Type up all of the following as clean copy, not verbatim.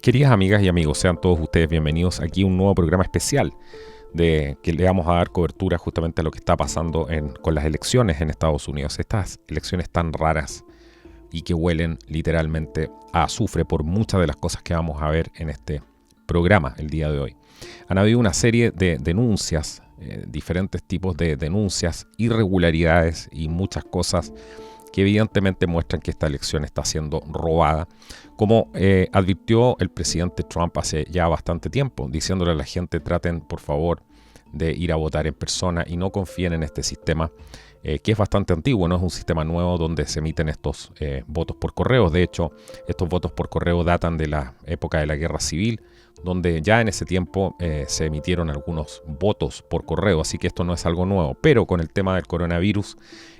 Mis queridas amigas y amigos, sean todos ustedes bienvenidos aquí a un nuevo programa especial de que le vamos a dar cobertura justamente a lo que está pasando con las elecciones en Estados Unidos. Estas elecciones tan raras y que huelen literalmente a azufre por muchas de las cosas que vamos a ver en este programa el día de hoy. Han habido una serie de denuncias, diferentes tipos de denuncias, irregularidades y muchas cosas que evidentemente muestran que esta elección está siendo robada, como advirtió el presidente Trump hace ya bastante tiempo, diciéndole a la gente: traten por favor de ir a votar en persona y no confíen en este sistema, que es bastante antiguo, no es un sistema nuevo donde se emiten estos votos por correo. De hecho, estos votos por correo datan de la época de la Guerra Civil, donde ya en ese tiempo se emitieron algunos votos por correo, así que esto no es algo nuevo. Pero con el tema del coronavirus,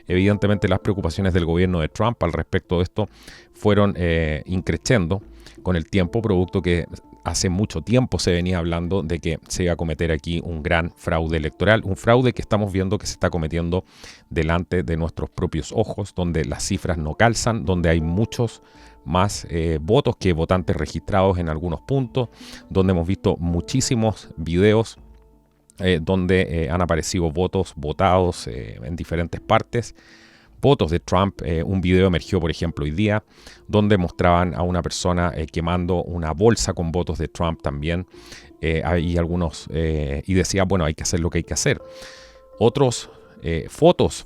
evidentemente las preocupaciones del gobierno de Trump al respecto de esto fueron increciendo con el tiempo, producto que hace mucho tiempo se venía hablando de que se iba a cometer aquí un gran fraude electoral, un fraude que estamos viendo que se está cometiendo delante de nuestros propios ojos, donde las cifras no calzan, donde hay muchos más votos que votantes registrados en algunos puntos, donde hemos visto muchísimos videos donde han aparecido votos votados en diferentes partes. Votos de Trump. Un video emergió, por ejemplo, hoy día, donde mostraban a una persona quemando una bolsa con votos de Trump también. Hay algunos, y decía, bueno, hay que hacer lo que hay que hacer. Otros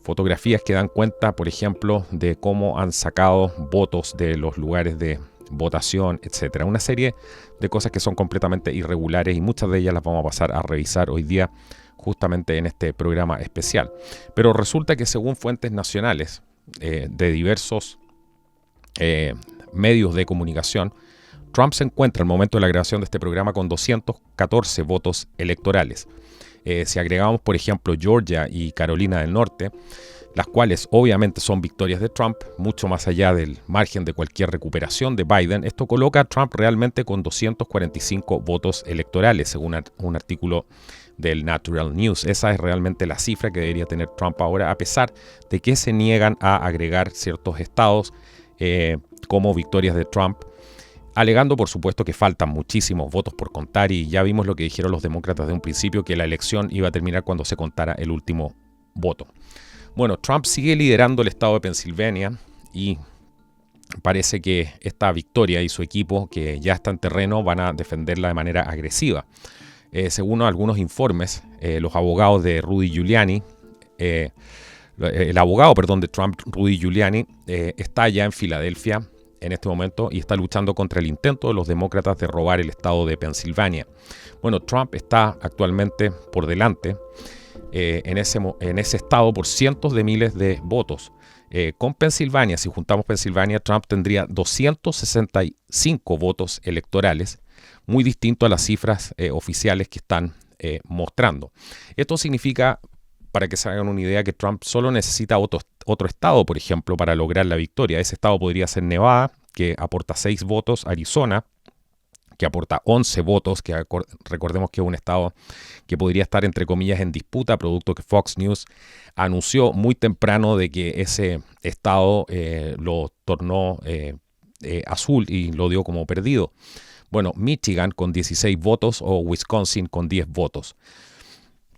fotografías que dan cuenta, por ejemplo, de cómo han sacado votos de los lugares de votación, etcétera. Una serie de cosas que son completamente irregulares y muchas de ellas las vamos a pasar a revisar hoy día justamente en este programa especial. Pero resulta que según fuentes nacionales de diversos medios de comunicación, Trump se encuentra al momento de la grabación de este programa con 214 votos electorales. Si agregamos, por ejemplo, Georgia y Carolina del Norte, las cuales obviamente son victorias de Trump, mucho más allá del margen de cualquier recuperación de Biden, esto coloca a Trump realmente con 245 votos electorales, según un artículo del Natural News. Esa es realmente la cifra que debería tener Trump ahora, a pesar de que se niegan a agregar ciertos estados como victorias de Trump, alegando por supuesto que faltan muchísimos votos por contar, y ya vimos lo que dijeron los demócratas de un principio, que la elección iba a terminar cuando se contara el último voto. Bueno, Trump sigue liderando el estado de Pensilvania y parece que esta victoria y su equipo, que ya está en terreno, van a defenderla de manera agresiva. Según algunos informes, los abogados de Rudy Giuliani, el abogado de Trump, Rudy Giuliani, está ya en Filadelfia en este momento y está luchando contra el intento de los demócratas de robar el estado de Pensilvania. Bueno, Trump está actualmente por delante en ese estado por cientos de miles de votos. Con Pensilvania, si juntamos Pensilvania, Trump tendría 265 votos electorales, muy distinto a las cifras oficiales que están mostrando. Esto significa, para que se hagan una idea, que Trump solo necesita otro estado, por ejemplo, para lograr la victoria. Ese estado podría ser Nevada, que aporta 6 votos, Arizona, que aporta 11 votos, que recordemos que es un estado que podría estar, entre comillas, en disputa, producto que Fox News anunció muy temprano de que ese estado lo tornó azul y lo dio como perdido. Bueno, Michigan con 16 votos o Wisconsin con 10 votos.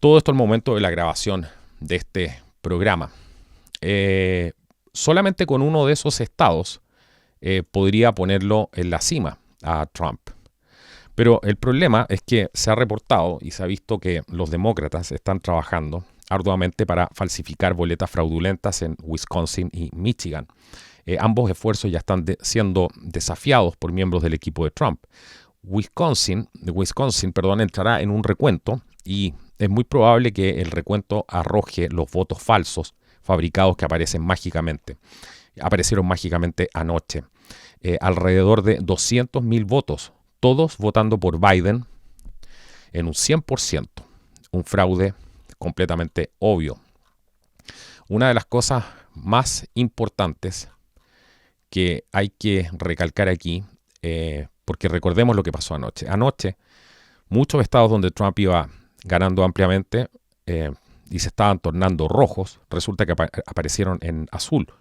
Todo esto al momento de la grabación de este programa. Solamente con uno de esos estados podría ponerlo en la cima a Trump. Pero el problema es que se ha reportado y se ha visto que los demócratas están trabajando arduamente para falsificar boletas fraudulentas en Wisconsin y Michigan. Ambos esfuerzos ya están siendo desafiados por miembros del equipo de Trump. Wisconsin, entrará en un recuento y es muy probable que el recuento arroje los votos falsos fabricados que aparecieron mágicamente anoche. Alrededor de 200.000 votos, todos votando por Biden en un 100%, un fraude completamente obvio. Una de las cosas más importantes que hay que recalcar aquí, porque recordemos lo que pasó anoche. Anoche, muchos estados donde Trump iba ganando ampliamente y se estaban tornando rojos, resulta que aparecieron en azul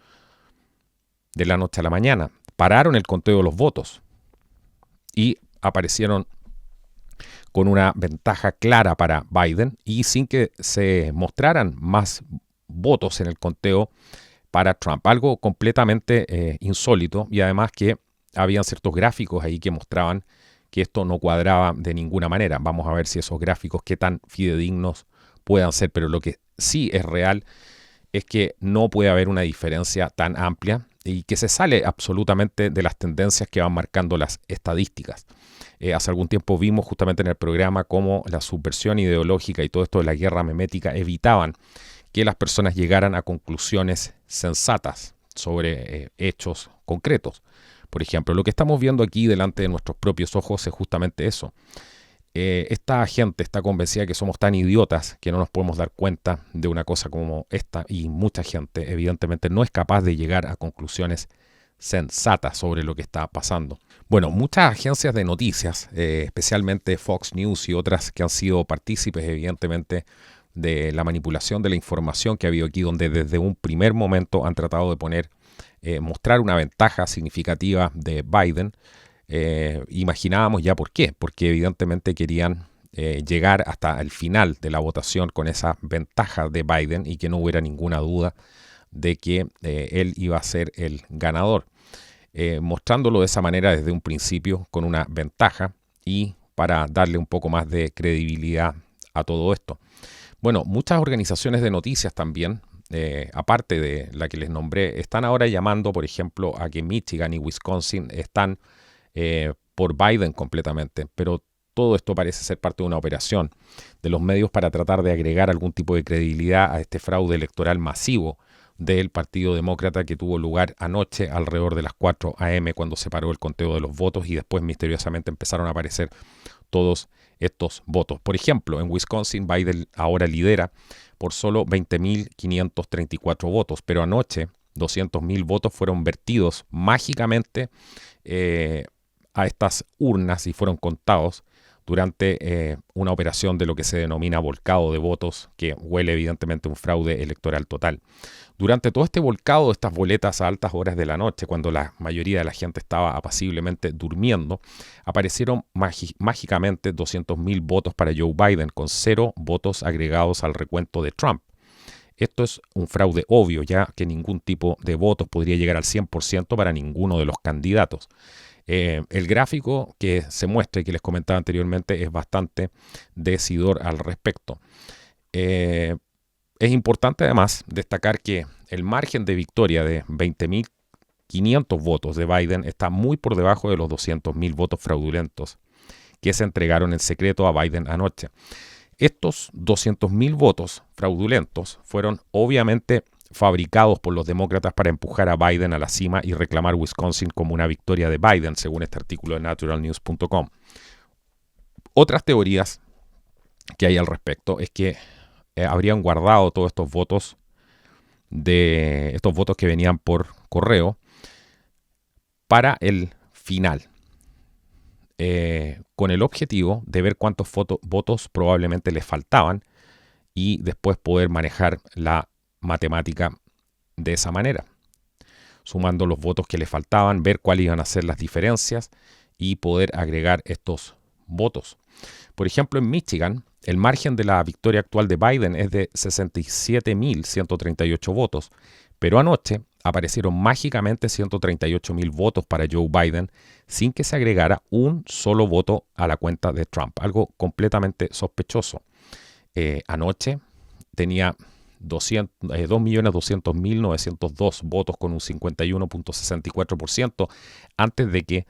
de la noche a la mañana. Pararon el conteo de los votos y aparecieron con una ventaja clara para Biden y sin que se mostraran más votos en el conteo para Trump. Algo completamente insólito, y además que habían ciertos gráficos ahí que mostraban que esto no cuadraba de ninguna manera. Vamos a ver si esos gráficos qué tan fidedignos puedan ser, pero lo que sí es real es que no puede haber una diferencia tan amplia y que se sale absolutamente de las tendencias que van marcando las estadísticas. Hace algún tiempo vimos justamente en el programa cómo la subversión ideológica y todo esto de la guerra memética evitaban que las personas llegaran a conclusiones sensatas sobre hechos concretos. Por ejemplo, lo que estamos viendo aquí delante de nuestros propios ojos es justamente eso. Esta gente está convencida de que somos tan idiotas que no nos podemos dar cuenta de una cosa como esta, y mucha gente evidentemente no es capaz de llegar a conclusiones sensatas sobre lo que está pasando. Bueno, muchas agencias de noticias, especialmente Fox News y otras que han sido partícipes evidentemente de la manipulación de la información que ha habido aquí, donde desde un primer momento han tratado de mostrar una ventaja significativa de Biden. Imaginábamos ya por qué, porque evidentemente querían llegar hasta el final de la votación con esa ventaja de Biden y que no hubiera ninguna duda de que él iba a ser el ganador, mostrándolo de esa manera desde un principio con una ventaja y para darle un poco más de credibilidad a todo esto. Bueno, muchas organizaciones de noticias también, aparte de la que les nombré, están ahora llamando, por ejemplo, a que Michigan y Wisconsin están por Biden completamente, pero todo esto parece ser parte de una operación de los medios para tratar de agregar algún tipo de credibilidad a este fraude electoral masivo del Partido Demócrata que tuvo lugar anoche alrededor de las 4 a.m. cuando se paró el conteo de los votos y después misteriosamente empezaron a aparecer todos estos votos. Por ejemplo, en Wisconsin Biden ahora lidera por solo 20.534 votos, pero anoche 200.000 votos fueron vertidos mágicamente a estas urnas y fueron contados durante una operación de lo que se denomina volcado de votos, que huele evidentemente a un fraude electoral total. Durante todo este volcado de estas boletas a altas horas de la noche, cuando la mayoría de la gente estaba apaciblemente durmiendo, aparecieron mágicamente 200.000 votos para Joe Biden, con 0 votos agregados al recuento de Trump. Esto es un fraude obvio, ya que ningún tipo de votos podría llegar al 100% para ninguno de los candidatos. El gráfico que se muestra y que les comentaba anteriormente es bastante decidor al respecto. Es importante además destacar que el margen de victoria de 20.500 votos de Biden está muy por debajo de los 200.000 votos fraudulentos que se entregaron en secreto a Biden anoche. Estos 200.000 votos fraudulentos fueron obviamente fabricados por los demócratas para empujar a Biden a la cima y reclamar Wisconsin como una victoria de Biden, según este artículo de naturalnews.com. Otras teorías que hay al respecto es que habrían guardado todos estos votos que venían por correo para el final, con el objetivo de ver cuántos votos probablemente les faltaban y después poder manejar la matemática de esa manera, sumando los votos que le faltaban, ver cuáles iban a ser las diferencias y poder agregar estos votos. Por ejemplo, en Michigan, el margen de la victoria actual de Biden es de 67.138 votos, pero anoche aparecieron mágicamente 138.000 votos para Joe Biden sin que se agregara un solo voto a la cuenta de Trump, algo completamente sospechoso. Anoche tenía 2.200.902 votos con un 51.64% antes de que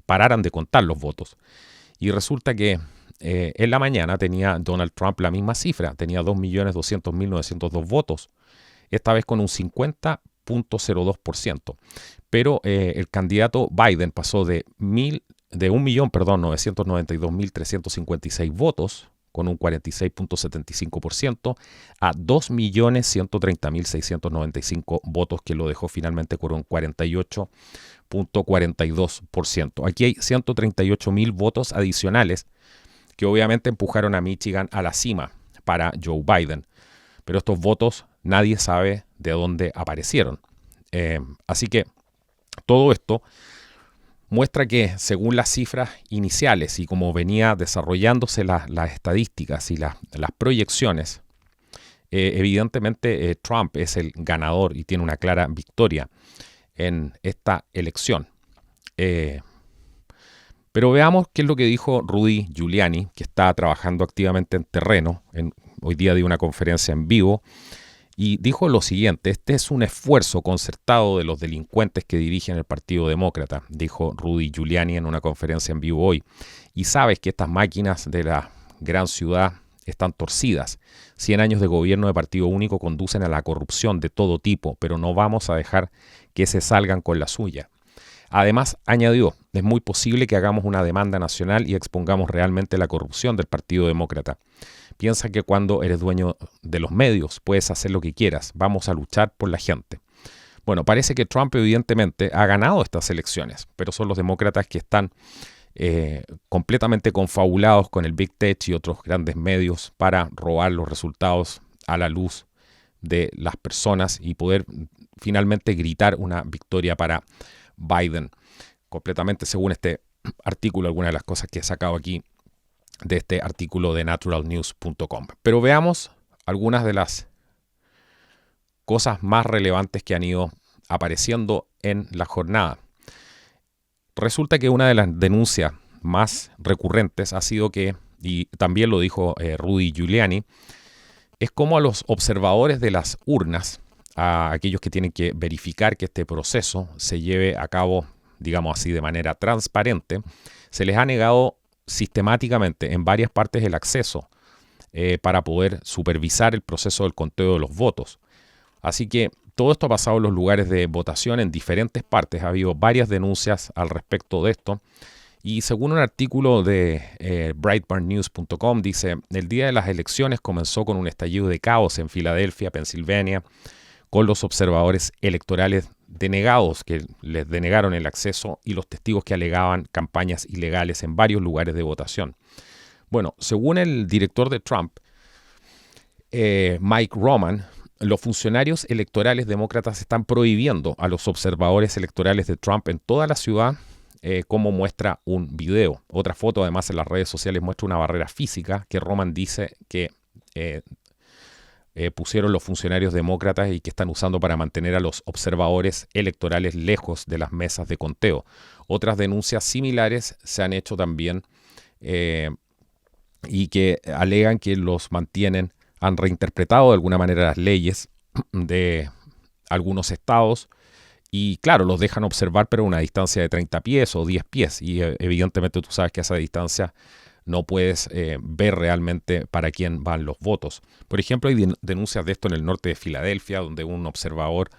pararan de contar los votos. Y resulta que en la mañana tenía Donald Trump la misma cifra, tenía 2.200.902 votos, esta vez con un 50.02%. Pero el candidato Biden pasó de 1.992.356 votos, con un 46.75%, a 2.130.695 votos, que lo dejó finalmente con un 48.42%. Aquí hay 138.000 votos adicionales que obviamente empujaron a Michigan a la cima para Joe Biden. Pero estos votos nadie sabe de dónde aparecieron. Así que todo esto muestra que según las cifras iniciales y como venía desarrollándose las estadísticas y las proyecciones, evidentemente Trump es el ganador y tiene una clara victoria en esta elección. Pero veamos qué es lo que dijo Rudy Giuliani, que está trabajando activamente en terreno. Hoy día dio una conferencia en vivo y dijo lo siguiente: este es un esfuerzo concertado de los delincuentes que dirigen el Partido Demócrata, dijo Rudy Giuliani en una conferencia en vivo hoy. Y sabes que estas máquinas de la gran ciudad están torcidas. 100 años de gobierno de partido único conducen a la corrupción de todo tipo, pero no vamos a dejar que se salgan con la suya. Además, añadió, es muy posible que hagamos una demanda nacional y expongamos realmente la corrupción del Partido Demócrata. Piensa que cuando eres dueño de los medios puedes hacer lo que quieras. Vamos a luchar por la gente. Bueno, parece que Trump evidentemente ha ganado estas elecciones, pero son los demócratas que están completamente confabulados con el Big Tech y otros grandes medios para robar los resultados a la luz de las personas y poder finalmente gritar una victoria para Biden. Completamente según este artículo, algunas de las cosas que he sacado aquí de este artículo de naturalnews.com. Pero veamos algunas de las cosas más relevantes que han ido apareciendo en la jornada. Resulta que una de las denuncias más recurrentes ha sido que, y también lo dijo Rudy Giuliani, es como a los observadores de las urnas, a aquellos que tienen que verificar que este proceso se lleve a cabo, digamos así, de manera transparente, se les ha negado sistemáticamente en varias partes el acceso para poder supervisar el proceso del conteo de los votos. Así que todo esto ha pasado en los lugares de votación en diferentes partes. Ha habido varias denuncias al respecto de esto. Y según un artículo de breitbartnews.com, dice, el día de las elecciones comenzó con un estallido de caos en Filadelfia, Pensilvania, con los observadores electorales denegados, que les denegaron el acceso, y los testigos que alegaban campañas ilegales en varios lugares de votación. Bueno, según el director de Trump, Mike Roman, los funcionarios electorales demócratas están prohibiendo a los observadores electorales de Trump en toda la ciudad, como muestra un video. Otra foto, además, en las redes sociales muestra una barrera física que Roman dice que pusieron los funcionarios demócratas y que están usando para mantener a los observadores electorales lejos de las mesas de conteo. Otras denuncias similares se han hecho también y que alegan que los mantienen, han reinterpretado de alguna manera las leyes de algunos estados y claro, los dejan observar pero a una distancia de 30 pies o 10 pies y evidentemente tú sabes que a esa distancia no puedes ver realmente para quién van los votos. Por ejemplo, hay denuncias de esto en el norte de Filadelfia, donde un observador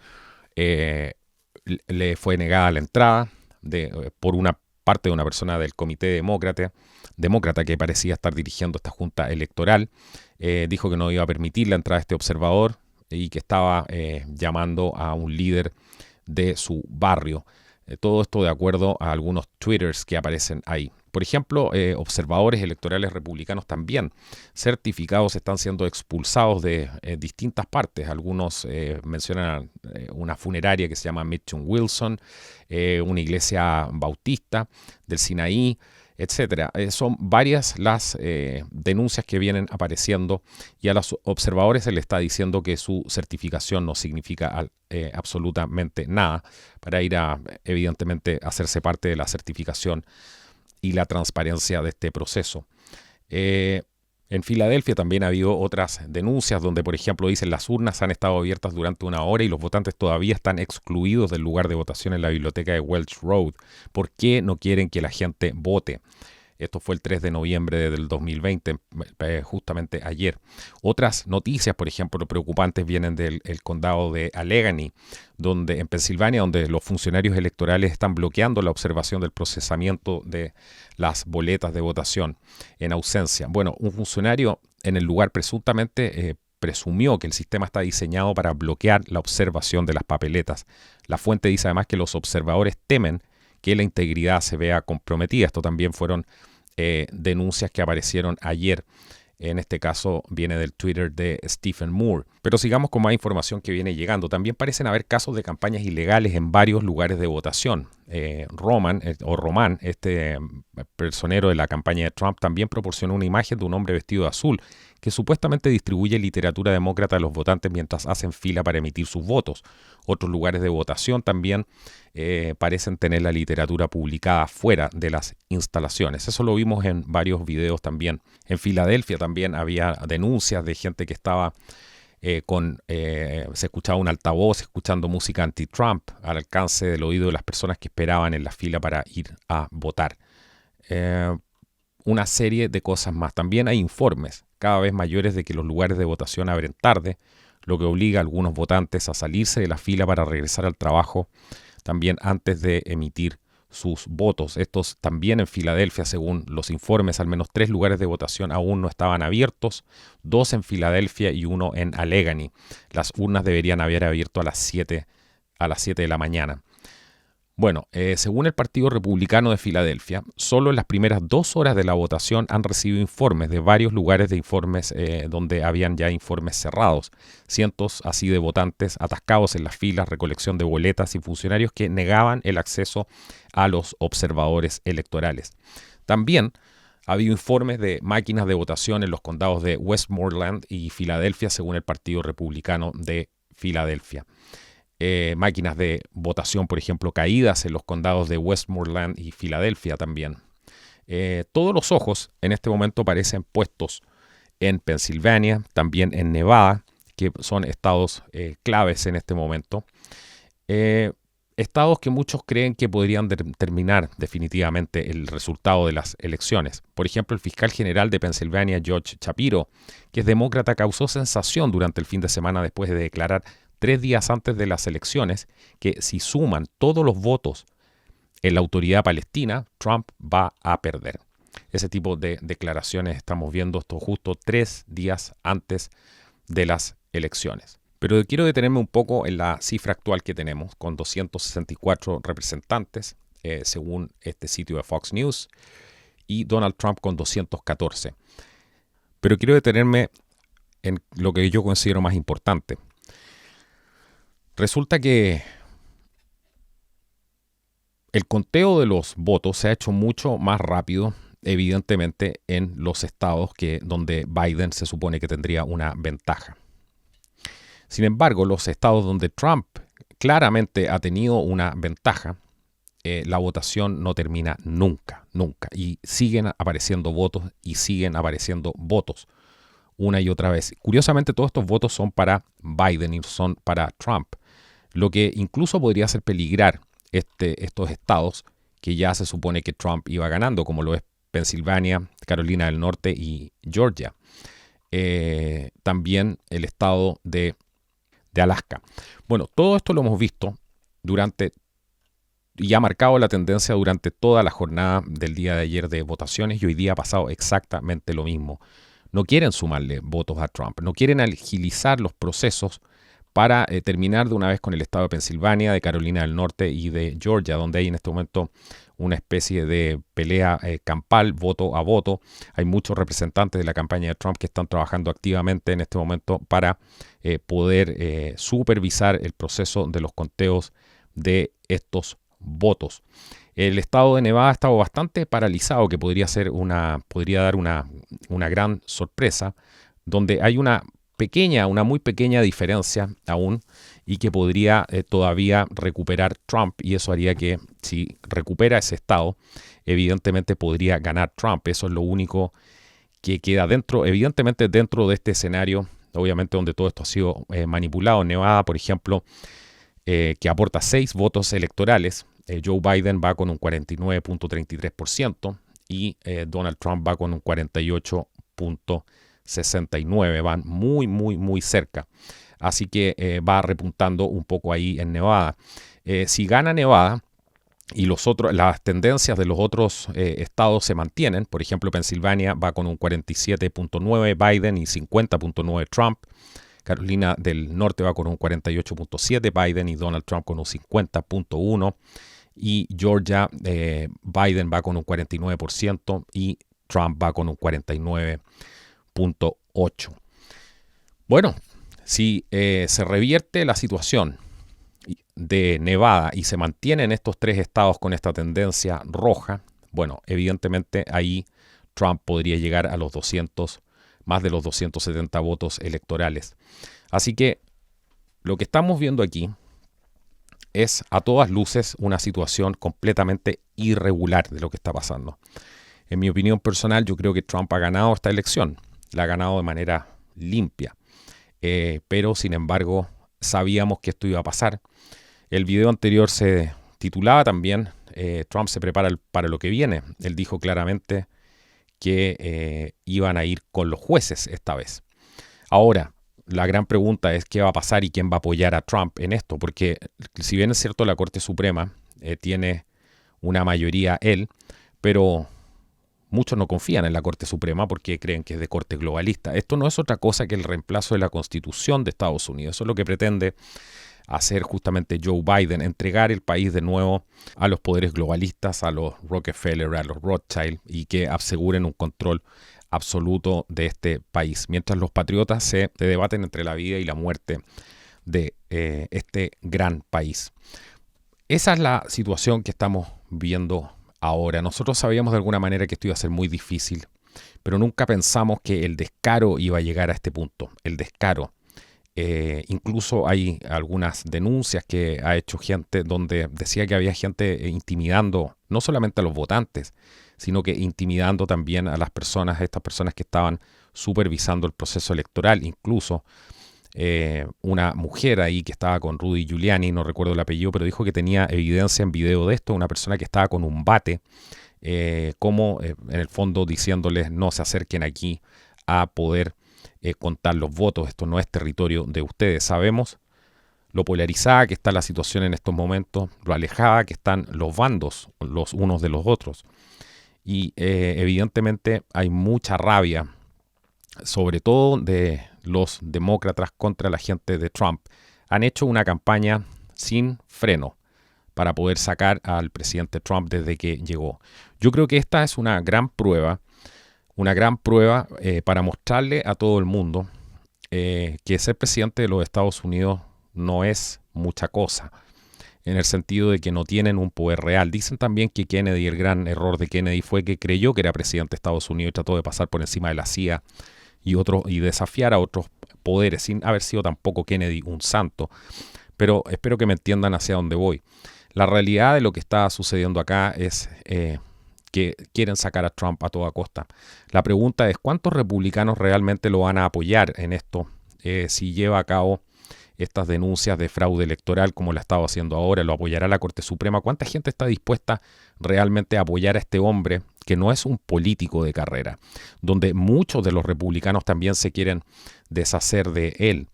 le fue negada la entrada por una parte de una persona del comité demócrata que parecía estar dirigiendo esta junta electoral. Dijo que no iba a permitir la entrada de este observador y que estaba llamando a un líder de su barrio. Todo esto de acuerdo a algunos twitters que aparecen ahí. Por ejemplo, observadores electorales republicanos también certificados están siendo expulsados de distintas partes. Algunos mencionan una funeraria que se llama Mitchum Wilson, una iglesia bautista del Sinaí, etcétera. Son varias las denuncias que vienen apareciendo y a los observadores se les está diciendo que su certificación no significa absolutamente nada para ir a, evidentemente, hacerse parte de la certificación y la transparencia de este proceso. En Filadelfia también ha habido otras denuncias donde, por ejemplo, dicen las urnas han estado abiertas durante una hora y los votantes todavía están excluidos del lugar de votación en la biblioteca de Welch Road. ¿Por qué no quieren que la gente vote? Esto fue el 3 de noviembre del 2020, justamente ayer. Otras noticias, por ejemplo, preocupantes vienen del condado de Allegheny, en Pensilvania, donde los funcionarios electorales están bloqueando la observación del procesamiento de las boletas de votación en ausencia. Bueno, un funcionario en el lugar presuntamente presumió que el sistema está diseñado para bloquear la observación de las papeletas. La fuente dice además que los observadores temen que la integridad se vea comprometida. Esto también fueron denuncias que aparecieron ayer. En este caso viene del Twitter de Stephen Moore. Pero sigamos con más información que viene llegando. También parecen haber casos de campañas ilegales en varios lugares de votación. Román, este personero de la campaña de Trump, también proporcionó una imagen de un hombre vestido de azul que supuestamente distribuye literatura demócrata a los votantes mientras hacen fila para emitir sus votos. Otros lugares de votación también parecen tener la literatura publicada fuera de las instalaciones. Eso lo vimos en varios videos también. En Filadelfia también había denuncias de gente que estaba se escuchaba un altavoz escuchando música anti-Trump al alcance del oído de las personas que esperaban en la fila para ir a votar. Una serie de cosas más. También hay informes cada vez mayores de que los lugares de votación abren tarde, lo que obliga a algunos votantes a salirse de la fila para regresar al trabajo también antes de emitir sus votos. Estos también en Filadelfia, según los informes, al menos 3 lugares de votación aún no estaban abiertos, 2 en Filadelfia y 1 en Allegheny. Las urnas deberían haber abierto a las 7 de la mañana. Bueno, según el Partido Republicano de Filadelfia, solo en las primeras 2 horas de la votación han recibido informes de varios lugares de informes donde habían ya informes cerrados. Cientos así de votantes atascados en las filas, recolección de boletas y funcionarios que negaban el acceso a los observadores electorales. También ha habido informes de máquinas de votación en los condados de Westmoreland y Filadelfia, según el Partido Republicano de Filadelfia. Máquinas de votación, por ejemplo, caídas en los condados de Westmoreland y Filadelfia también. Todos los ojos en este momento parecen puestos en Pensilvania, también en Nevada, que son estados claves en este momento. Estados que muchos creen que podrían determinar definitivamente el resultado de las elecciones. Por ejemplo, el fiscal general de Pensilvania, George Shapiro, que es demócrata, causó sensación durante el fin de semana después de declarar 3 días antes de las elecciones que si suman todos los votos en la autoridad palestina, Trump va a perder. Ese tipo de declaraciones estamos viendo esto justo 3 días antes de las elecciones. Pero quiero detenerme un poco en la cifra actual que tenemos, con 264 representantes, según este sitio de Fox News, y Donald Trump con 214. Pero quiero detenerme en lo que yo considero más importante. Resulta que el conteo de los votos se ha hecho mucho más rápido, evidentemente, en los estados donde Biden se supone que tendría una ventaja. Sin embargo, los estados donde Trump claramente ha tenido una ventaja, la votación no termina nunca. Y siguen apareciendo votos una y otra vez. Curiosamente, todos estos votos son para Biden y son para Trump, lo que incluso podría hacer peligrar estos estados que ya se supone que Trump iba ganando, como lo es Pensilvania, Carolina del Norte y Georgia. También el estado de Alaska. Bueno, todo esto lo hemos visto y ha marcado la tendencia durante toda la jornada del día de ayer de votaciones, y hoy día ha pasado exactamente lo mismo. No quieren sumarle votos a Trump, no quieren agilizar los procesos para terminar de una vez con el estado de Pensilvania, de Carolina del Norte y de Georgia, donde hay en este momento una especie de pelea campal, voto a voto. Hay muchos representantes de la campaña de Trump que están trabajando activamente en este momento para poder supervisar el proceso de los conteos de estos votos. El estado de Nevada ha estado bastante paralizado, que podría dar una gran sorpresa, donde hay una muy pequeña diferencia aún, y que podría todavía recuperar Trump, y eso haría que si recupera ese estado, evidentemente podría ganar Trump. Eso es lo único que queda evidentemente dentro de este escenario, obviamente donde todo esto ha sido manipulado. Nevada, por ejemplo, que aporta 6 votos electorales, Joe Biden va con un 49.33% y Donald Trump va con un 48.69%. Van muy cerca. Así que va repuntando un poco ahí en Nevada. Si gana Nevada y las tendencias de los otros estados se mantienen, por ejemplo, Pensilvania va con un 47.9% Biden y 50.9% Trump. Carolina del Norte va con un 48.7% Biden y Donald Trump con un 50.1%. Y Georgia, Biden va con un 49% y Trump va con un 49.8%. Bueno, si se revierte la situación de Nevada y se mantienen estos 3 estados con esta tendencia roja, bueno, evidentemente ahí Trump podría llegar a los 200, más de los 270 votos electorales. Así que lo que estamos viendo aquí es a todas luces una situación completamente irregular de lo que está pasando. En mi opinión personal, yo creo que Trump ha ganado esta elección. La ha ganado de manera limpia. Pero, sin embargo, sabíamos que esto iba a pasar. El video anterior se titulaba también Trump se prepara para lo que viene. Él dijo claramente que iban a ir con los jueces esta vez. Ahora, la gran pregunta es qué va a pasar y quién va a apoyar a Trump en esto, porque si bien es cierto la Corte Suprema tiene una mayoría él, pero muchos no confían en la Corte Suprema porque creen que es de corte globalista. Esto no es otra cosa que el reemplazo de la Constitución de Estados Unidos. Eso es lo que pretende hacer justamente Joe Biden, entregar el país de nuevo a los poderes globalistas, a los Rockefeller, a los Rothschild, y que aseguren un control absoluto de este país, mientras los patriotas se debaten entre la vida y la muerte de este gran país. Esa es la situación que estamos viendo ahora. Nosotros sabíamos de alguna manera que esto iba a ser muy difícil, pero nunca pensamos que el descaro iba a llegar a este punto. El descaro. Incluso hay algunas denuncias que ha hecho gente donde decía que había gente intimidando no solamente a los votantes, sino que intimidando también a las personas, estas personas que estaban supervisando el proceso electoral. Incluso una mujer ahí que estaba con Rudy Giuliani, no recuerdo el apellido, pero dijo que tenía evidencia en video de esto, una persona que estaba con un bate, como en el fondo diciéndoles no se acerquen aquí a poder contar los votos, esto no es territorio de ustedes. Sabemos lo polarizada que está la situación en estos momentos, lo alejada que están los bandos los unos de los otros. Y evidentemente hay mucha rabia, sobre todo de los demócratas contra la gente de Trump. Han hecho una campaña sin freno para poder sacar al presidente Trump desde que llegó. Yo creo que esta es una gran prueba para mostrarle a todo el mundo que ser presidente de los Estados Unidos no es mucha cosa, en el sentido de que no tienen un poder real. Dicen también que Kennedy, el gran error de Kennedy fue que creyó que era presidente de Estados Unidos y trató de pasar por encima de la CIA y desafiar a otros poderes, sin haber sido tampoco Kennedy un santo. Pero espero que me entiendan hacia dónde voy. La realidad de lo que está sucediendo acá es que quieren sacar a Trump a toda costa. La pregunta es, ¿cuántos republicanos realmente lo van a apoyar en esto si lleva a cabo estas denuncias de fraude electoral como la estaba haciendo ahora? ¿Lo apoyará la Corte Suprema? ¿Cuánta gente está dispuesta realmente a apoyar a este hombre que no es un político de carrera, donde muchos de los republicanos también se quieren deshacer de él?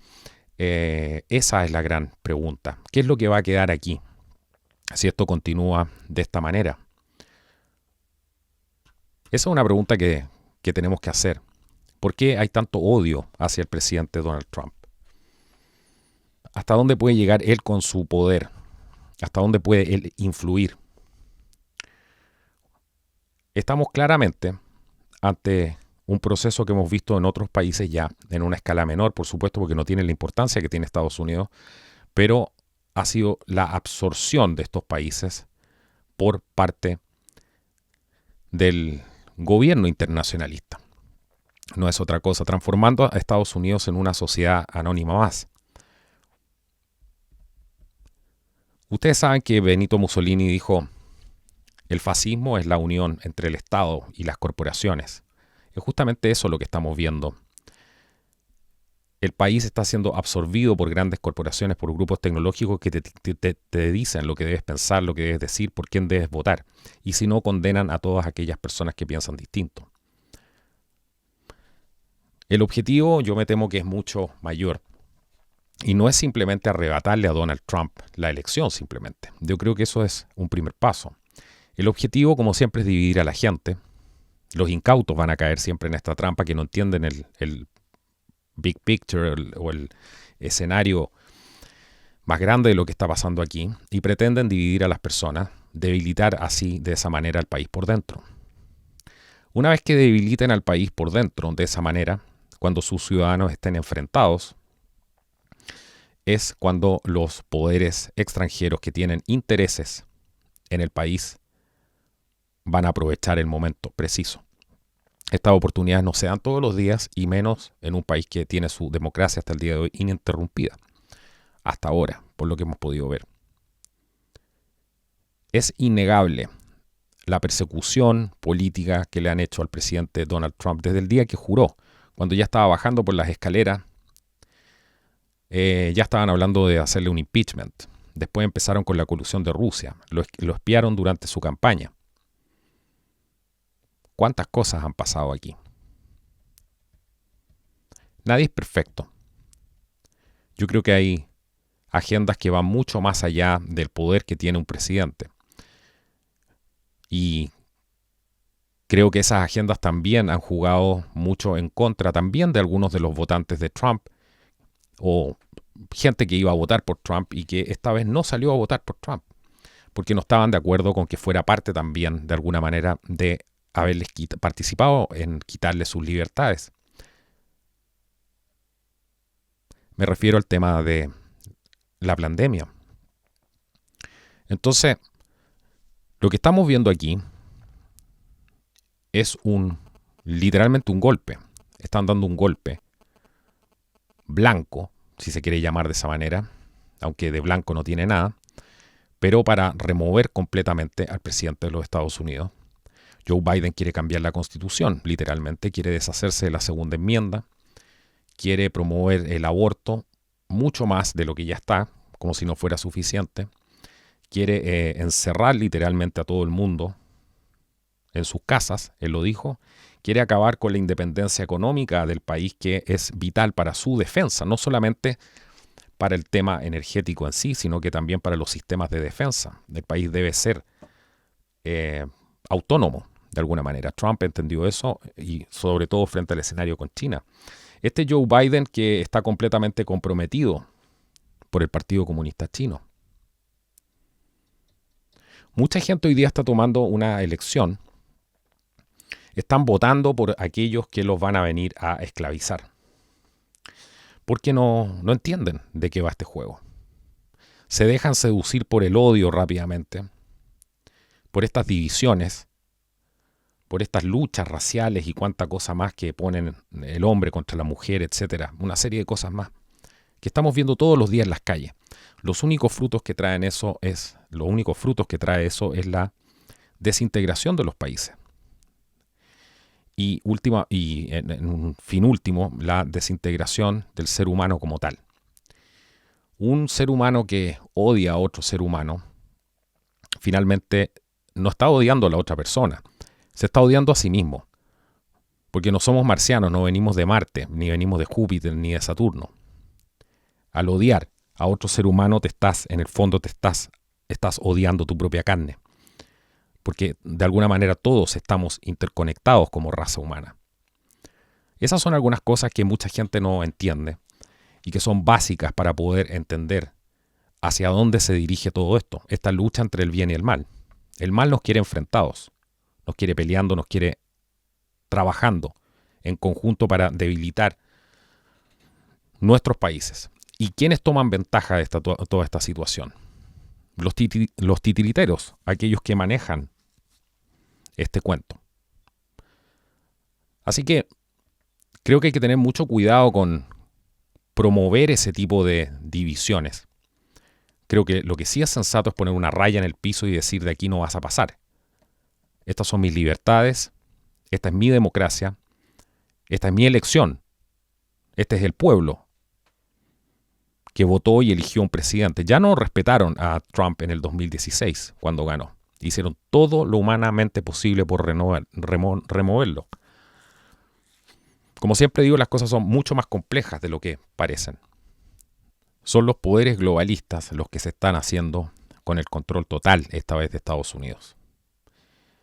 Esa es la gran pregunta. ¿Qué es lo que va a quedar aquí si esto continúa de esta manera? Esa es una pregunta que tenemos que hacer. ¿Por qué hay tanto odio hacia el presidente Donald Trump? ¿Hasta dónde puede llegar él con su poder? ¿Hasta dónde puede él influir? Estamos claramente ante un proceso que hemos visto en otros países ya, en una escala menor, por supuesto, porque no tiene la importancia que tiene Estados Unidos, pero ha sido la absorción de estos países por parte del gobierno internacionalista. No es otra cosa, transformando a Estados Unidos en una sociedad anónima más. Ustedes saben que Benito Mussolini dijo, el fascismo es la unión entre el Estado y las corporaciones. Es justamente eso lo que estamos viendo. El país está siendo absorbido por grandes corporaciones, por grupos tecnológicos que te dicen lo que debes pensar, lo que debes decir, por quién debes votar. Y si no, condenan a todas aquellas personas que piensan distinto. El objetivo, yo me temo que es mucho mayor. Y no es simplemente arrebatarle a Donald Trump la elección, simplemente. Yo creo que eso es un primer paso. El objetivo, como siempre, es dividir a la gente. Los incautos van a caer siempre en esta trampa que no entienden el big picture o el escenario más grande de lo que está pasando aquí y pretenden dividir a las personas, debilitar así de esa manera al país por dentro. Una vez que debiliten al país por dentro de esa manera, cuando sus ciudadanos estén enfrentados, es cuando los poderes extranjeros que tienen intereses en el país van a aprovechar el momento preciso. Estas oportunidades no se dan todos los días y menos en un país que tiene su democracia hasta el día de hoy ininterrumpida. Hasta ahora, por lo que hemos podido ver. Es innegable la persecución política que le han hecho al presidente Donald Trump desde el día que juró, cuando ya estaba bajando por las escaleras. Ya estaban hablando de hacerle un impeachment. Después empezaron con la colusión de Rusia. Lo espiaron durante su campaña. ¿Cuántas cosas han pasado aquí? Nadie es perfecto. Yo creo que hay agendas que van mucho más allá del poder que tiene un presidente. Y creo que esas agendas también han jugado mucho en contra también de algunos de los votantes de Trump o gente que iba a votar por Trump y que esta vez no salió a votar por Trump porque no estaban de acuerdo con que fuera parte también de alguna manera de haberles participado en quitarles sus libertades. Me refiero al tema de la pandemia. Entonces, lo que estamos viendo aquí es literalmente un golpe. Están dando un golpe blanco, si se quiere llamar de esa manera, aunque de blanco no tiene nada, pero para remover completamente al presidente de los Estados Unidos. Joe Biden quiere cambiar la Constitución, literalmente, quiere deshacerse de la segunda enmienda, quiere promover el aborto mucho más de lo que ya está, como si no fuera suficiente, quiere encerrar literalmente a todo el mundo en sus casas, él lo dijo, quiere acabar con la independencia económica del país que es vital para su defensa, no solamente para el tema energético en sí, sino que también para los sistemas de defensa. El país debe ser autónomo de alguna manera. Trump entendió eso y sobre todo frente al escenario con China. Este Joe Biden que está completamente comprometido por el Partido Comunista Chino. Mucha gente hoy día está tomando una elección. Están votando por aquellos que los van a venir a esclavizar. Porque no entienden de qué va este juego. Se dejan seducir por el odio rápidamente, por estas divisiones, por estas luchas raciales y cuánta cosa más que ponen el hombre contra la mujer, etcétera. Una serie de cosas más que estamos viendo todos los días en las calles. Los únicos frutos que trae eso es la desintegración de los países. Y en un fin último, la desintegración del ser humano como tal. Un ser humano que odia a otro ser humano, finalmente no está odiando a la otra persona, se está odiando a sí mismo. Porque no somos marcianos, no venimos de Marte, ni venimos de Júpiter, ni de Saturno. Al odiar a otro ser humano, en el fondo estás odiando tu propia carne. Porque de alguna manera todos estamos interconectados como raza humana. Esas son algunas cosas que mucha gente no entiende y que son básicas para poder entender hacia dónde se dirige todo esto, esta lucha entre el bien y el mal. El mal nos quiere enfrentados, nos quiere peleando, nos quiere trabajando en conjunto para debilitar nuestros países. ¿Y quiénes toman ventaja de toda esta situación? Los titiriteros, aquellos que manejan este cuento. Así que creo que hay que tener mucho cuidado con promover ese tipo de divisiones. Creo que lo que sí es sensato es poner una raya en el piso y decir de aquí no vas a pasar. Estas son mis libertades, esta es mi democracia, esta es mi elección, este es el pueblo que votó y eligió un presidente. Ya no respetaron a Trump en el 2016 cuando ganó. Hicieron todo lo humanamente posible por removerlo. Como siempre digo, las cosas son mucho más complejas de lo que parecen. Son los poderes globalistas los que se están haciendo con el control total, esta vez de Estados Unidos.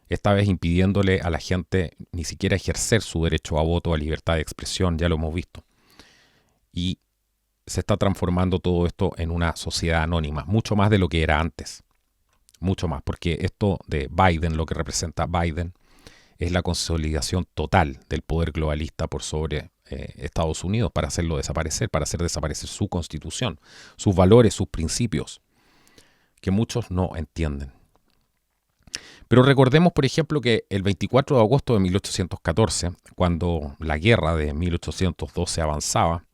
Esta vez impidiéndole a la gente ni siquiera ejercer su derecho a voto, a libertad de expresión, ya lo hemos visto. Y se está transformando todo esto en una sociedad anónima, mucho más de lo que era antes. Mucho más, porque esto de Biden, lo que representa Biden, es la consolidación total del poder globalista por sobre Estados Unidos, para hacerlo desaparecer, para hacer desaparecer su constitución, sus valores, sus principios, que muchos no entienden. Pero recordemos, por ejemplo, que el 24 de agosto de 1814, cuando la guerra de 1812 avanzaba,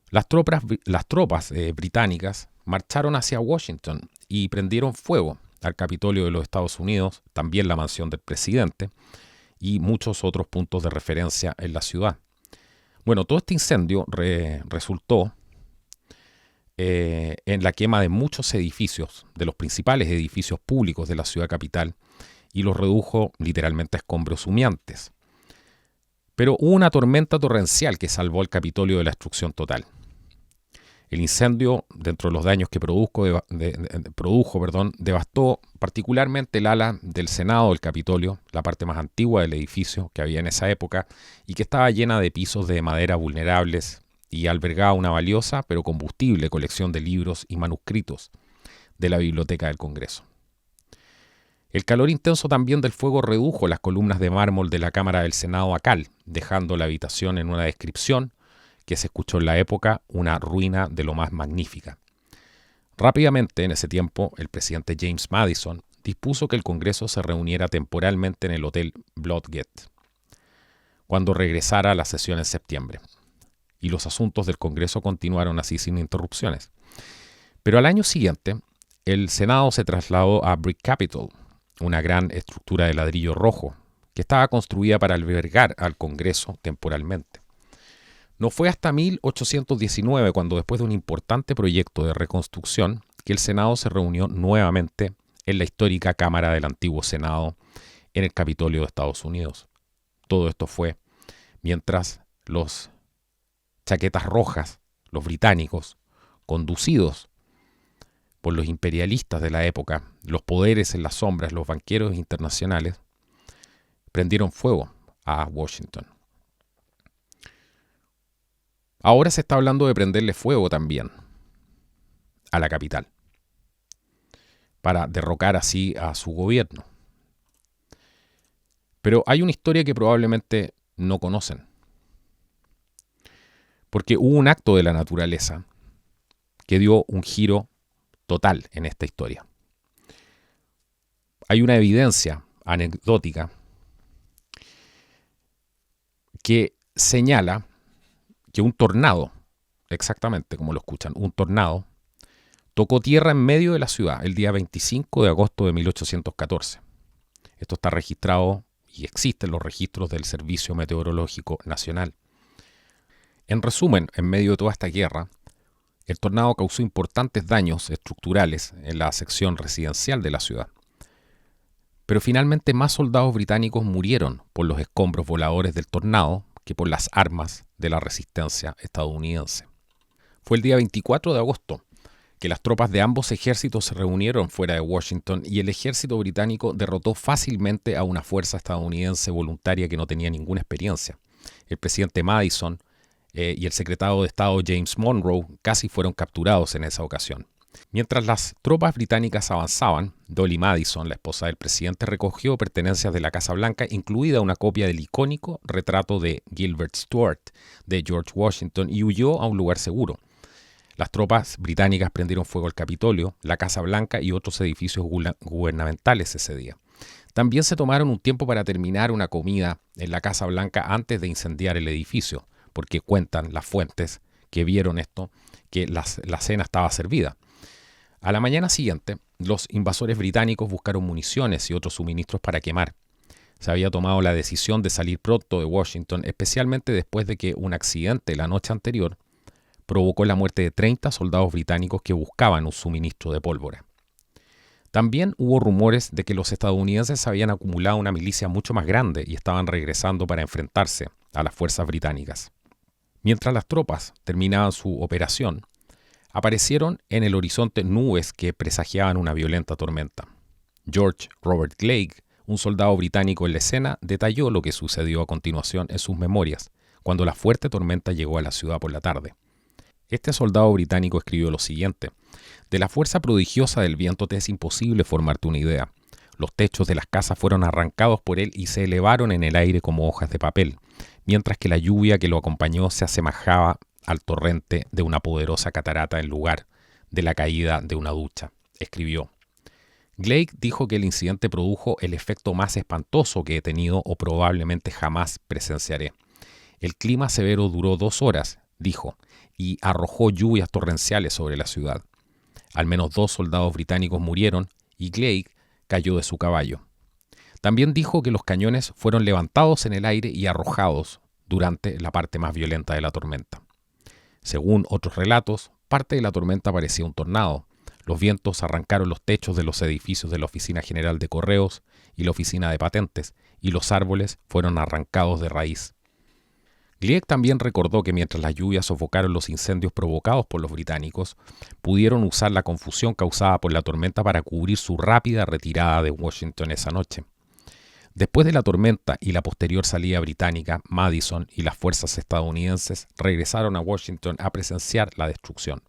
las tropas británicas marcharon hacia Washington y prendieron fuego al Capitolio de los Estados Unidos, también la mansión del presidente y muchos otros puntos de referencia en la ciudad. Bueno, todo este incendio resultó en la quema de muchos edificios, de los principales edificios públicos de la ciudad capital, y los redujo literalmente a escombros humeantes. Pero hubo una tormenta torrencial que salvó al Capitolio de la destrucción total. El incendio, dentro de los daños que produjo, devastó particularmente el ala del Senado del Capitolio, la parte más antigua del edificio que había en esa época y que estaba llena de pisos de madera vulnerables y albergaba una valiosa pero combustible colección de libros y manuscritos de la Biblioteca del Congreso. El calor intenso también del fuego redujo las columnas de mármol de la Cámara del Senado a cal, dejando la habitación en una descripción que se escuchó en la época, una ruina de lo más magnífica. Rápidamente, en ese tiempo, el presidente James Madison dispuso que el Congreso se reuniera temporalmente en el Hotel Blodgett cuando regresara a la sesión en septiembre. Y los asuntos del Congreso continuaron así sin interrupciones. Pero al año siguiente, el Senado se trasladó a Brick Capitol, una gran estructura de ladrillo rojo, que estaba construida para albergar al Congreso temporalmente. No fue hasta 1819, cuando después de un importante proyecto de reconstrucción, que el Senado se reunió nuevamente en la histórica Cámara del antiguo Senado en el Capitolio de Estados Unidos. Todo esto fue mientras los chaquetas rojas, los británicos, conducidos por los imperialistas de la época, los poderes en las sombras, los banqueros internacionales, prendieron fuego a Washington. Ahora se está hablando de prenderle fuego también a la capital, para derrocar así a su gobierno. Pero hay una historia que probablemente no conocen, porque hubo un acto de la naturaleza que dio un giro total en esta historia. Hay una evidencia anecdótica que señala que un tornado, exactamente como lo escuchan, un tornado, tocó tierra en medio de la ciudad el día 25 de agosto de 1814. Esto está registrado y existen los registros del Servicio Meteorológico Nacional. En resumen, en medio de toda esta guerra, el tornado causó importantes daños estructurales en la sección residencial de la ciudad. Pero finalmente más soldados británicos murieron por los escombros voladores del tornado que por las armas de la resistencia estadounidense. Fue el día 24 de agosto que las tropas de ambos ejércitos se reunieron fuera de Washington y el ejército británico derrotó fácilmente a una fuerza estadounidense voluntaria que no tenía ninguna experiencia. El presidente Madison y el secretario de Estado James Monroe casi fueron capturados en esa ocasión. Mientras las tropas británicas avanzaban, Dolly Madison, la esposa del presidente, recogió pertenencias de la Casa Blanca, incluida una copia del icónico retrato de Gilbert Stuart de George Washington, y huyó a un lugar seguro. Las tropas británicas prendieron fuego al Capitolio, la Casa Blanca y otros edificios gubernamentales ese día. También se tomaron un tiempo para terminar una comida en la Casa Blanca antes de incendiar el edificio, porque cuentan las fuentes que vieron esto, que la cena estaba servida. A la mañana siguiente, los invasores británicos buscaron municiones y otros suministros para quemar. Se había tomado la decisión de salir pronto de Washington, especialmente después de que un accidente la noche anterior provocó la muerte de 30 soldados británicos que buscaban un suministro de pólvora. También hubo rumores de que los estadounidenses habían acumulado una milicia mucho más grande y estaban regresando para enfrentarse a las fuerzas británicas. Mientras las tropas terminaban su operación, aparecieron en el horizonte nubes que presagiaban una violenta tormenta. George Robert Blake, un soldado británico en la escena, detalló lo que sucedió a continuación en sus memorias, cuando la fuerte tormenta llegó a la ciudad por la tarde. Este soldado británico escribió lo siguiente: «De la fuerza prodigiosa del viento te es imposible formarte una idea. Los techos de las casas fueron arrancados por él y se elevaron en el aire como hojas de papel. mientras que la lluvia que lo acompañó se asemejaba al torrente de una poderosa catarata en lugar de la caída de una ducha. Escribió: Blake dijo que el incidente produjo el efecto más espantoso que he tenido o probablemente jamás presenciaré. El clima severo duró 2 horas, dijo, y arrojó lluvias torrenciales sobre la ciudad. Al menos 2 soldados británicos murieron y Blake cayó de su caballo. También dijo que los cañones fueron levantados en el aire y arrojados durante la parte más violenta de la tormenta. Según otros relatos, parte de la tormenta parecía un tornado. Los vientos arrancaron los techos de los edificios de la Oficina General de Correos y la Oficina de Patentes, y los árboles fueron arrancados de raíz. Glick también recordó que mientras las lluvias sofocaron los incendios provocados por los británicos, pudieron usar la confusión causada por la tormenta para cubrir su rápida retirada de Washington esa noche. Después de la tormenta y la posterior salida británica, Madison y las fuerzas estadounidenses regresaron a Washington a presenciar la destrucción.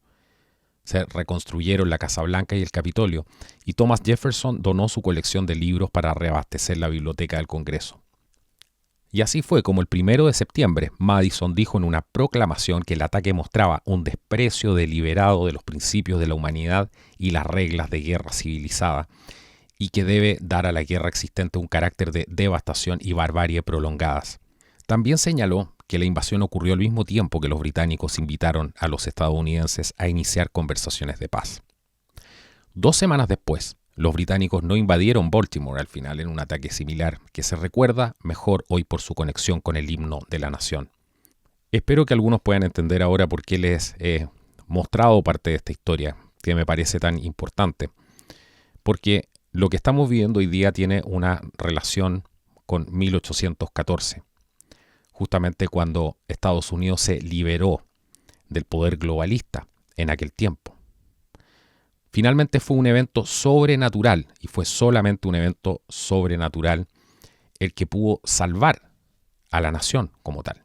Se reconstruyeron la Casa Blanca y el Capitolio, y Thomas Jefferson donó su colección de libros para reabastecer la biblioteca del Congreso. Y así fue como el 1 de septiembre, Madison dijo en una proclamación que el ataque mostraba un desprecio deliberado de los principios de la humanidad y las reglas de guerra civilizada, y que debe dar a la guerra existente un carácter de devastación y barbarie prolongadas. También señaló que la invasión ocurrió al mismo tiempo que los británicos invitaron a los estadounidenses a iniciar conversaciones de paz. 2 semanas después, los británicos no invadieron Baltimore al final en un ataque similar, que se recuerda mejor hoy por su conexión con el himno de la nación. Espero que algunos puedan entender ahora por qué les he mostrado parte de esta historia, que me parece tan importante. Porque lo que estamos viviendo hoy día tiene una relación con 1814. Justamente cuando Estados Unidos se liberó del poder globalista en aquel tiempo. Finalmente fue un evento sobrenatural, y fue solamente un evento sobrenatural el que pudo salvar a la nación como tal.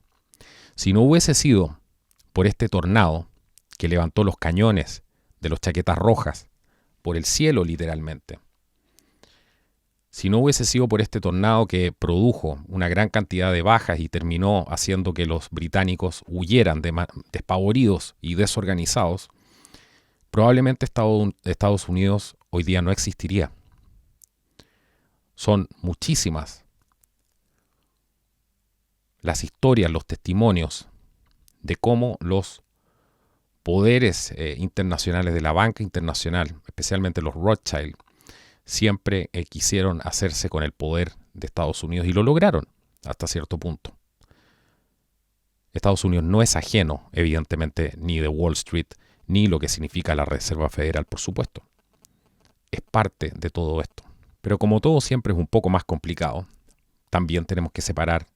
Si no hubiese sido por este tornado que levantó los cañones de los chaquetas rojas por el cielo literalmente, si no hubiese sido por este tornado que produjo una gran cantidad de bajas y terminó haciendo que los británicos huyeran despavoridos y desorganizados, probablemente Estados Unidos hoy día no existiría. Son muchísimas las historias, los testimonios de cómo los poderes internacionales de la banca internacional, especialmente los Rothschild, siempre quisieron hacerse con el poder de Estados Unidos y lo lograron hasta cierto punto. Estados Unidos no es ajeno, evidentemente, ni de Wall Street, ni lo que significa la Reserva Federal, por supuesto. Es parte de todo esto. Pero como todo siempre es un poco más complicado, también tenemos que separar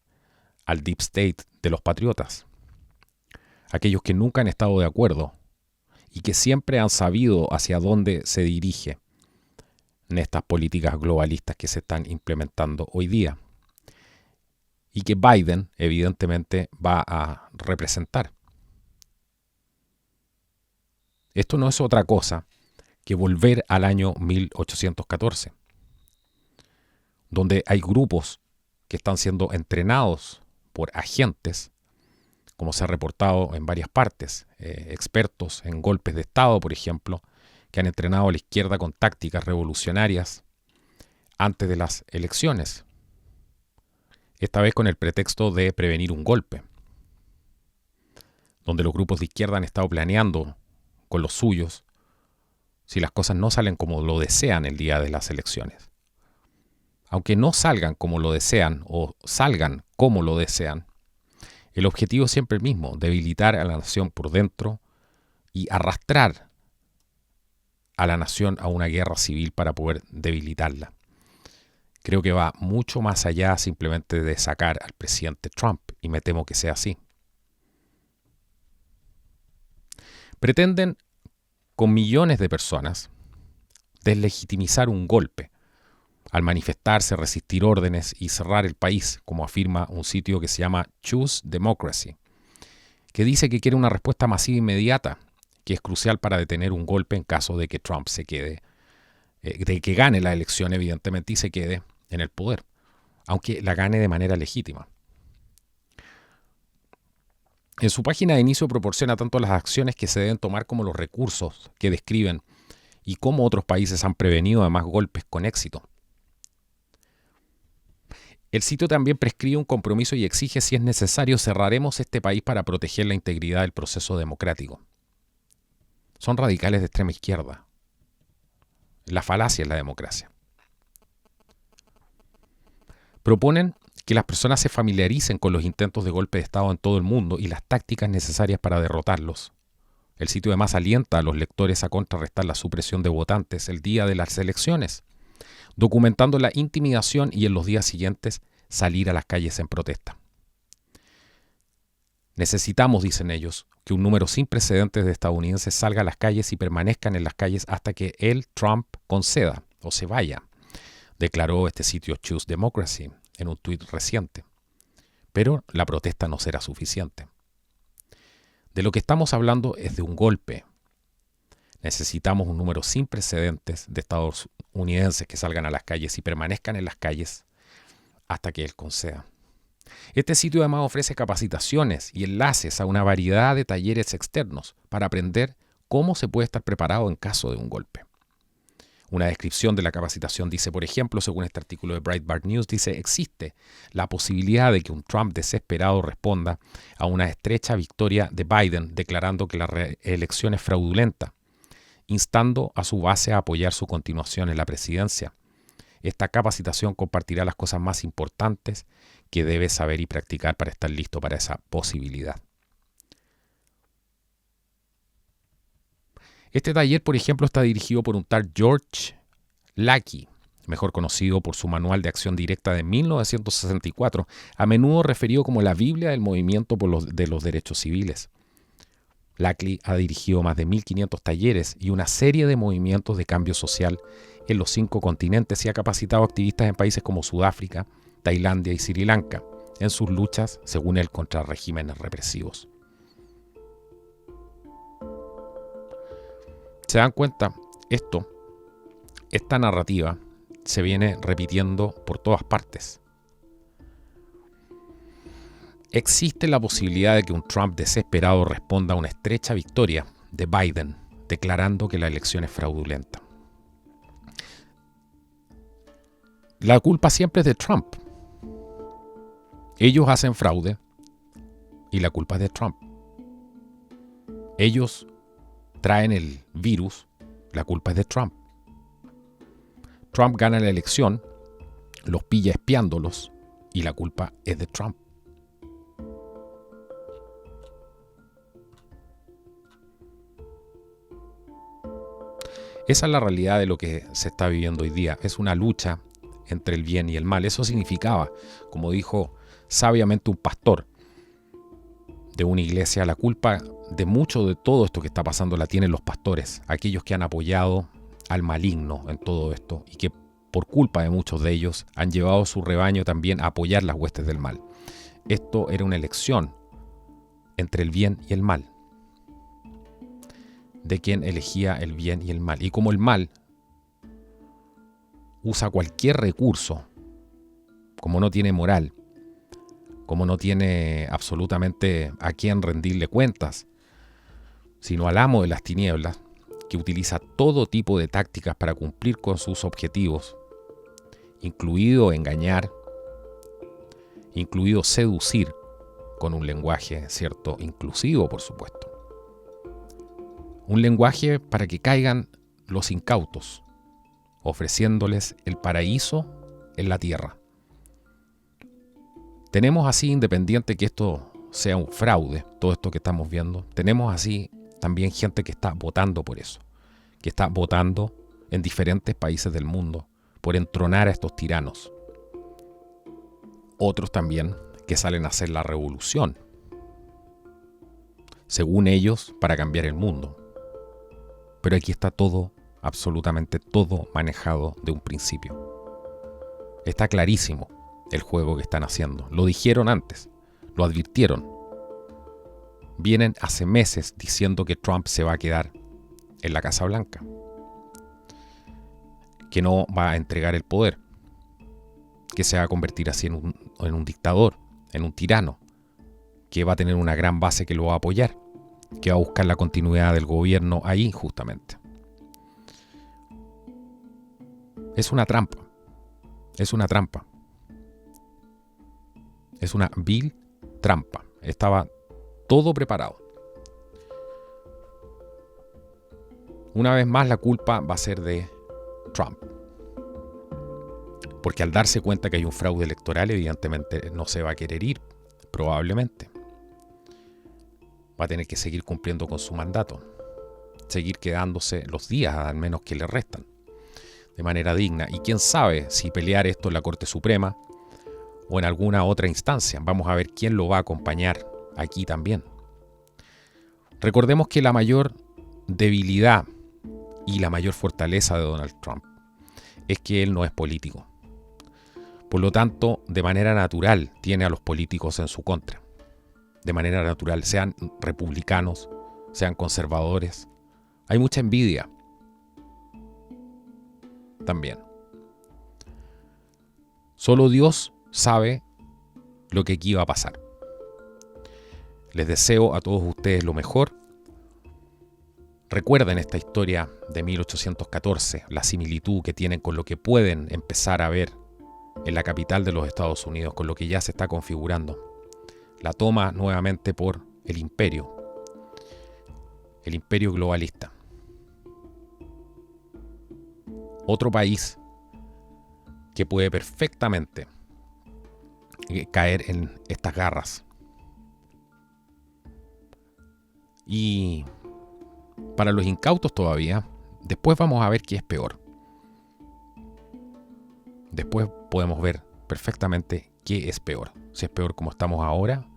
al Deep State de los patriotas. Aquellos que nunca han estado de acuerdo y que siempre han sabido hacia dónde se dirige en estas políticas globalistas que se están implementando hoy día y que Biden evidentemente va a representar. Esto no es otra cosa que volver al año 1814, donde hay grupos que están siendo entrenados por agentes, como se ha reportado en varias partes, expertos en golpes de Estado, por ejemplo, que han entrenado a la izquierda con tácticas revolucionarias antes de las elecciones, esta vez con el pretexto de prevenir un golpe, donde los grupos de izquierda han estado planeando con los suyos si las cosas no salen como lo desean el día de las elecciones. Aunque no salgan como lo desean o salgan como lo desean, el objetivo es siempre el mismo: debilitar a la nación por dentro y arrastrar a la nación a una guerra civil para poder debilitarla. Creo que va mucho más allá simplemente de sacar al presidente Trump, y me temo que sea así. Pretenden, con millones de personas, deslegitimizar un golpe al manifestarse, resistir órdenes y cerrar el país, como afirma un sitio que se llama Choose Democracy, que dice que quiere una respuesta masiva inmediata, que es crucial para detener un golpe en caso de que Trump se quede, de que gane la elección evidentemente y se quede en el poder, aunque la gane de manera legítima. En su página de inicio proporciona tanto las acciones que se deben tomar como los recursos que describen y cómo otros países han prevenido además golpes con éxito. El sitio también prescribe un compromiso y exige, si es necesario, cerraremos este país para proteger la integridad del proceso democrático. Son radicales de extrema izquierda. La falacia es la democracia. Proponen que las personas se familiaricen con los intentos de golpe de Estado en todo el mundo y las tácticas necesarias para derrotarlos. El sitio además alienta a los lectores a contrarrestar la supresión de votantes el día de las elecciones, documentando la intimidación y en los días siguientes salir a las calles en protesta. Necesitamos, dicen ellos, que un número sin precedentes de estadounidenses salga a las calles y permanezcan en las calles hasta que él, Trump, conceda o se vaya, declaró este sitio Choose Democracy en un tuit reciente. Pero la protesta no será suficiente. De lo que estamos hablando es de un golpe. Necesitamos un número sin precedentes de estadounidenses que salgan a las calles y permanezcan en las calles hasta que él conceda. Este sitio además ofrece capacitaciones y enlaces a una variedad de talleres externos para aprender cómo se puede estar preparado en caso de un golpe. Una descripción de la capacitación dice, por ejemplo, según este artículo de Breitbart News, dice, existe la posibilidad de que un Trump desesperado responda a una estrecha victoria de Biden declarando que la reelección es fraudulenta, instando a su base a apoyar su continuación en la presidencia. Esta capacitación compartirá las cosas más importantes que debe saber y practicar para estar listo para esa posibilidad. Este taller, por ejemplo, está dirigido por un tal George Lackey, mejor conocido por su manual de acción directa de 1964, a menudo referido como la Biblia del movimiento de los derechos civiles. Lackey ha dirigido más de 1.500 talleres y una serie de movimientos de cambio social en los 5 continentes y ha capacitado activistas en países como Sudáfrica, Tailandia y Sri Lanka en sus luchas, según él, contra regímenes represivos. ¿Se dan cuenta? Esta narrativa se viene repitiendo por todas partes. Existe la posibilidad de que un Trump desesperado responda a una estrecha victoria de Biden, declarando que la elección es fraudulenta. La culpa siempre es de Trump. Ellos hacen fraude y la culpa es de Trump. Ellos traen el virus, la culpa es de Trump. Trump gana la elección, los pilla espiándolos y la culpa es de Trump. Esa es la realidad de lo que se está viviendo hoy día. Es una lucha entre el bien y el mal. Eso significaba, como dijo sabiamente un pastor de una iglesia, la culpa de mucho de todo esto que está pasando la tienen los pastores, aquellos que han apoyado al maligno en todo esto y que por culpa de muchos de ellos han llevado a su rebaño también a apoyar las huestes del mal. Esto era una elección entre el bien y el mal, de quien elegía el bien y el mal. Y como el mal usa cualquier recurso, como no tiene moral, como no tiene absolutamente a quién rendirle cuentas, sino al amo de las tinieblas, que utiliza todo tipo de tácticas para cumplir con sus objetivos, incluido engañar, incluido seducir, con un lenguaje, cierto, inclusivo, por supuesto. Un lenguaje para que caigan los incautos, ofreciéndoles el paraíso en la tierra. Tenemos así, independiente que esto sea un fraude, todo esto que estamos viendo, tenemos así también gente que está votando por eso, que está votando en diferentes países del mundo por entronar a estos tiranos. Otros también que salen a hacer la revolución, según ellos, para cambiar el mundo. Pero aquí está todo, absolutamente todo manejado de un principio. Está clarísimo el juego que están haciendo. Lo dijeron antes, lo advirtieron. Vienen hace meses diciendo que Trump se va a quedar en la Casa Blanca, que no va a entregar el poder, que se va a convertir así en un dictador, en un tirano, que va a tener una gran base que lo va a apoyar, que va a buscar la continuidad del gobierno ahí justamente. Es una trampa. Es una trampa. Es una vil trampa. Estaba todo preparado. Una vez más la culpa va a ser de Trump. Porque al darse cuenta que hay un fraude electoral, evidentemente no se va a querer ir, probablemente. Va a tener que seguir cumpliendo con su mandato. Seguir quedándose los días, al menos que le restan, de manera digna. Y quién sabe si pelear esto en la Corte Suprema o en alguna otra instancia. Vamos a ver quién lo va a acompañar aquí también. Recordemos que la mayor debilidad y la mayor fortaleza de Donald Trump es que él no es político. Por lo tanto, de manera natural tiene a los políticos en su contra. De manera natural, sean republicanos, sean conservadores. Hay mucha envidia también. Solo Dios sabe lo que aquí va a pasar. Les deseo a todos ustedes lo mejor. Recuerden esta historia de 1814, la similitud que tienen con lo que pueden empezar a ver en la capital de los Estados Unidos, con lo que ya se está configurando. La toma nuevamente por el imperio globalista. Otro país que puede perfectamente caer en estas garras. Y para los incautos todavía, después vamos a ver qué es peor. Después podemos ver perfectamente qué es peor. Si es peor como estamos ahora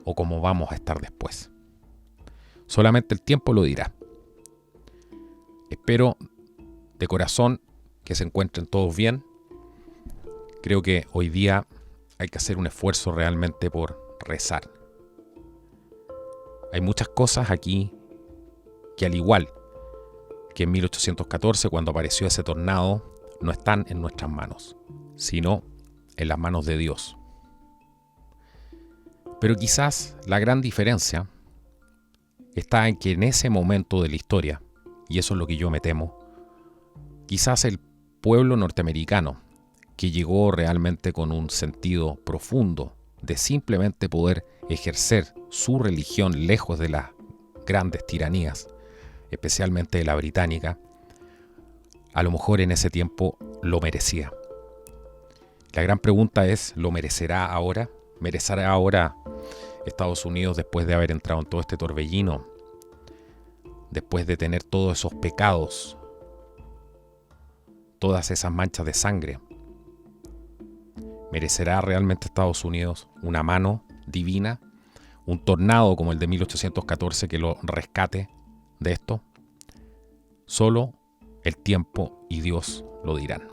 o como vamos a estar después. Solamente el tiempo lo dirá. Espero de corazón que se encuentren todos bien. Creo que hoy día hay que hacer un esfuerzo realmente por rezar. Hay muchas cosas aquí que, al igual que en 1814, cuando apareció ese tornado, no están en nuestras manos, sino en las manos de Dios. Pero quizás la gran diferencia está en que en ese momento de la historia, y eso es lo que yo me temo, quizás el pueblo norteamericano, que llegó realmente con un sentido profundo de simplemente poder ejercer su religión lejos de las grandes tiranías, especialmente de la británica, a lo mejor en ese tiempo lo merecía. La gran pregunta es, ¿lo merecerá ahora? ¿Merecerá ahora Estados Unidos, después de haber entrado en todo este torbellino, después de tener todos esos pecados, todas esas manchas de sangre? ¿Merecerá realmente Estados Unidos una mano divina, un tornado como el de 1814 que lo rescate de esto? Solo el tiempo y Dios lo dirán.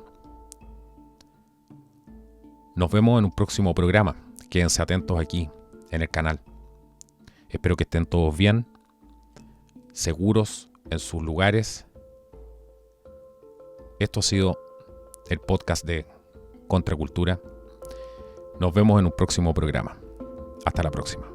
Nos vemos en un próximo programa. Quédense atentos aquí en el canal. Espero que estén todos bien, seguros en sus lugares. Esto ha sido el podcast de Contracultura. Nos vemos en un próximo programa. Hasta la próxima.